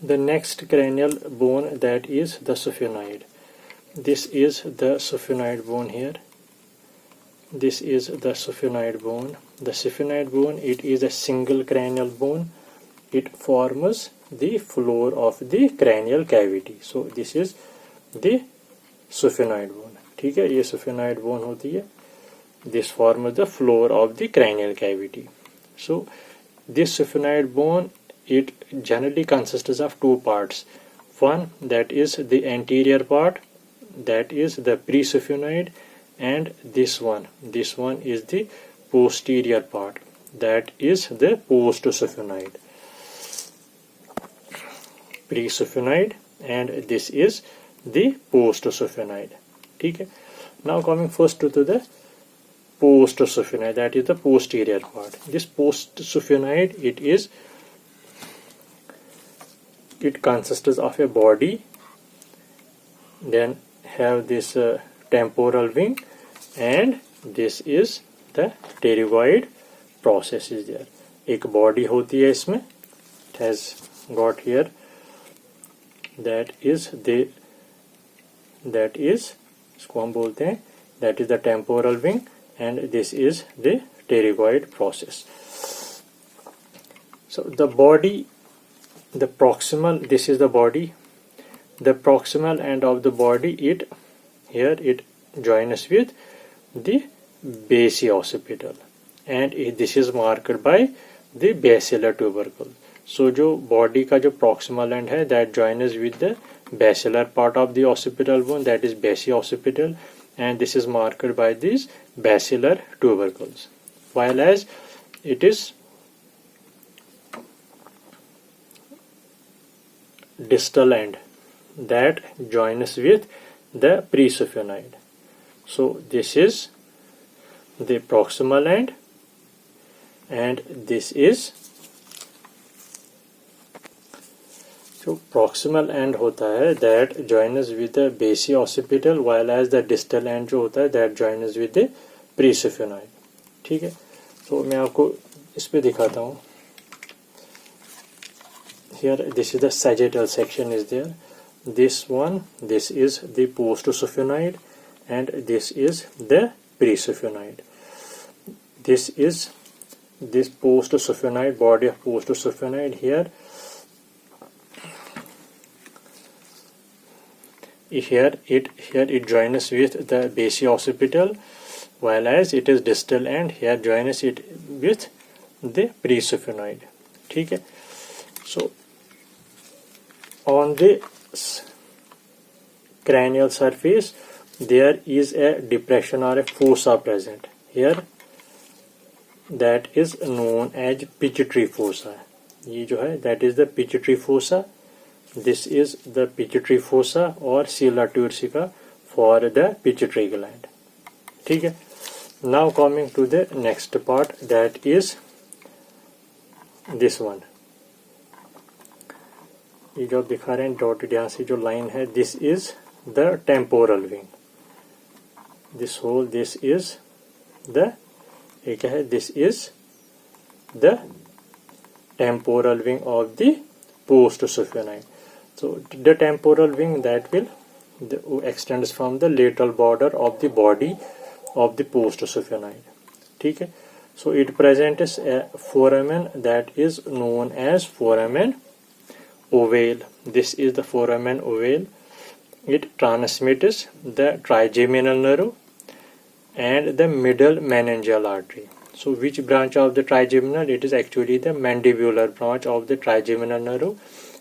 the next cranial bone, that is the sphenoid. This is the sphenoid bone here. This is the sphenoid bone. The sphenoid bone, it is a single cranial bone. It forms the floor of the cranial cavity. So this is the sphenoid bone. ठीक है, ये sphenoid bone होती है. This forms the floor of the cranial cavity. So this sphenoid bone, it generally consists of two parts. One, that is the anterior part, that is the presphenoid, and this one is the posterior part, that is the postsphenoid. Presphenoid and this is the postsphenoid. ठीक है. Now coming first to the postsphenoid, that is the posterior part. This postsphenoid, it consists of a body, then have this temporal wing, and this is the pterygoid process is there. एक body होती है इसमें, it has got here, that is इसको हम बोलते हैं, that is the temporal wing, and this is the pterygoid process. So the body, the proximal, this is the body. The proximal end of the body, it joins with the basi-occipital, and this is marked by the basilar tubercle. So जो body का जो proximal end है, that joins with the basilar part of the occipital bone, that is basi-occipital, and this is marked by these basilar tubercles, while as it is distal end that joins with the presphenoid. So this is the proximal end, and this is, जो proximal end होता है, that joins with the basi-occipital, while as the distal end जो होता है, that joins with the presphenoid. ठीक है. तो मैं आपको इस पे दिखाता हूँ. Here this is the sagittal section is there. This one, this is the postsphenoid, and this is the presphenoid. This is this postsphenoid, body of postsphenoid here. Here it joins with the basi-occipital, while as it is distal end, here joins it with the presphenoid. ठीक है. So on the cranial surface, there is a depression or a fossa present here, that is known as pituitary fossa. ये जो है, that is the pituitary fossa. This is the pituitary fossa or sella turcica for the pituitary gland. ठीक है. Now coming to the next part, that is this one. ये जो दिखा रहे हैं डॉटेड, यहाँ से जो लाइन है, this is the temporal wing. This whole, this is the, ये क्या है, this is the temporal wing of the postsphenoid. So the temporal wing, that will extends from the lateral border of the body of the postsphenoid. ठीक है. So it presents a foramen that is known as foramen ovale. This is the foramen ovale. It transmits the trigeminal nerve and the middle meningeal artery. So which branch of the trigeminal? It is actually the mandibular branch of the trigeminal nerve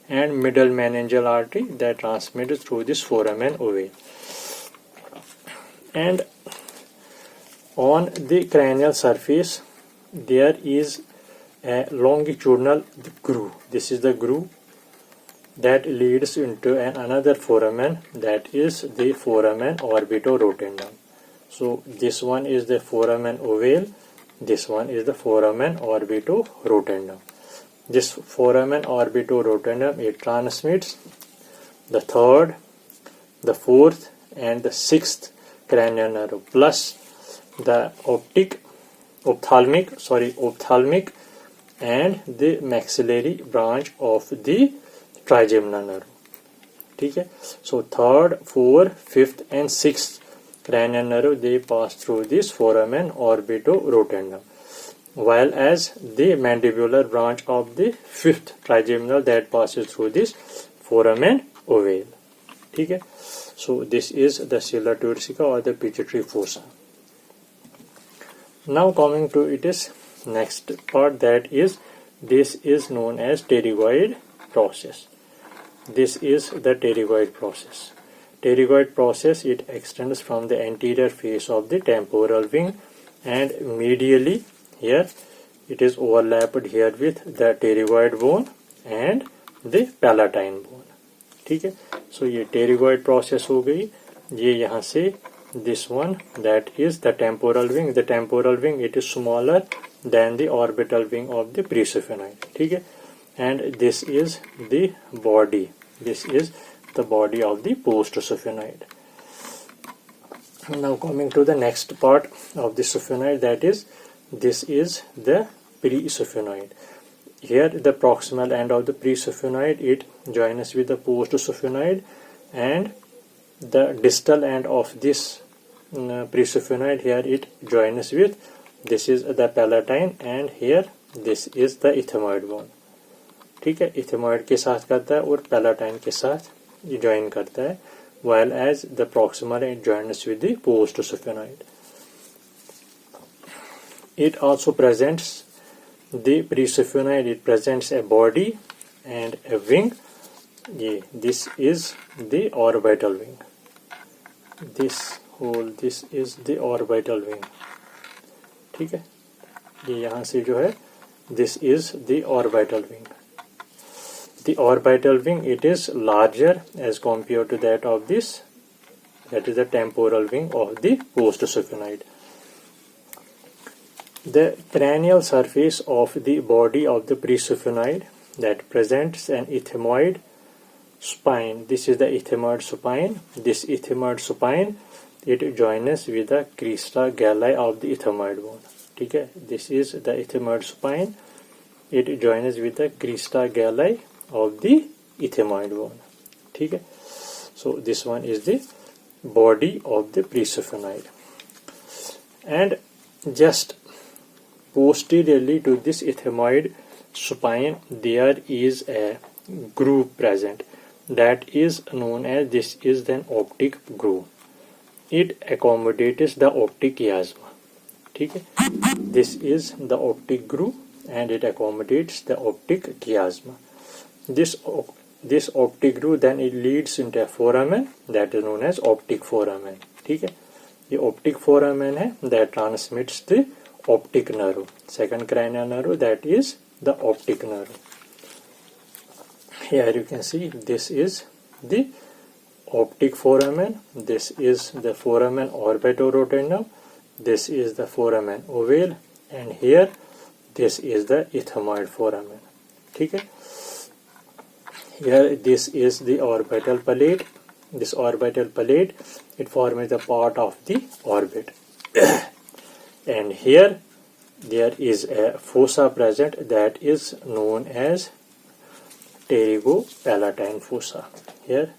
and middle meningeal artery that transmits through this foramen ovale. And on the cranial surface, there is a longitudinal groove. This is the groove that leads into another foramen, that is the foramen orbitorotundum. So this one is the foramen ovale, this one is the foramen orbitorotundum. This foramen orbitorotundum, it transmits the third, the fourth, and the sixth cranial nerve, plus the ophthalmic and the maxillary branch of the trigeminal nerve. ठीक है. So third, fourth, fifth and sixth cranial nerve, they pass through this foramen orbitorotundum, while as the mandibular branch of the fifth trigeminal that passes through this foramen ovale. ठीक है. So this is the scilla turcica or the pituitary fossa. Now coming to its next part, that is, this is known as pterygoid process. This is the pterygoid process. Pterygoid process, it extends from the anterior face of the temporal wing, and medially here it is overlapped here with the pterygoid bone and the palatine bone. ठीक है. So ये pterygoid process हो गई. ये यहाँ से this one, that is the temporal wing. The temporal wing, it is smaller than the orbital wing of the presphenoid. ठीक है. And this is the body. This is the body of the postsphenoid. Now coming to the next part of the sphenoid, that is, this is the presphenoid. Here the proximal end of the presphenoid, it joins with the postsphenoid, and the distal end of this presphenoid, here it joins with, this is the palatine, and here this is the ethmoid bone. ठीक है. इथेमॉइड के साथ करता है और palatine के साथ join करता है, while as the proximal it joins with the postsphenoid. It also presents the presphenoid, it presents a body and a wing. This is the orbital wing. This is the orbital wing. ठीक है. ये यहाँ से जो है, this is the orbital wing. The orbital wing, it is larger as compared to that of this, that is the temporal wing of the postsphenoid. The cranial surface of the body of the presphenoid, that presents an ethmoid spine. This is the ethmoid spine. This ethmoid spine, it joins with the crista galli of the ethmoid bone. ठीक है. This is the ethmoid spine. It joins with the crista galli of the ethmoid bone. ठीक है. So this one is the body of the presphenoid, and just posteriorly to this ethmoid spine there is a groove present, that is known as, this is an optic groove. It accommodates the optic chiasma. ठीक है. This is the optic groove and it accommodates the optic chiasma. This optic groove, then it leads into a foramen, that is known as optic foramen. ठीक है. ये optic foramen है, that transmits the optic nerve, second cranial nerve, that is the optic nerve. Here you can see, this is the optic foramen, this is the foramen orbitorotundum, this is the foramen ovale, and here this is the ethmoid foramen. ठीक है. Here this is the orbital palate. This orbital palate, it forms the part of the orbit. And here there is a fossa present, that is known as pterygopalatine fossa. Here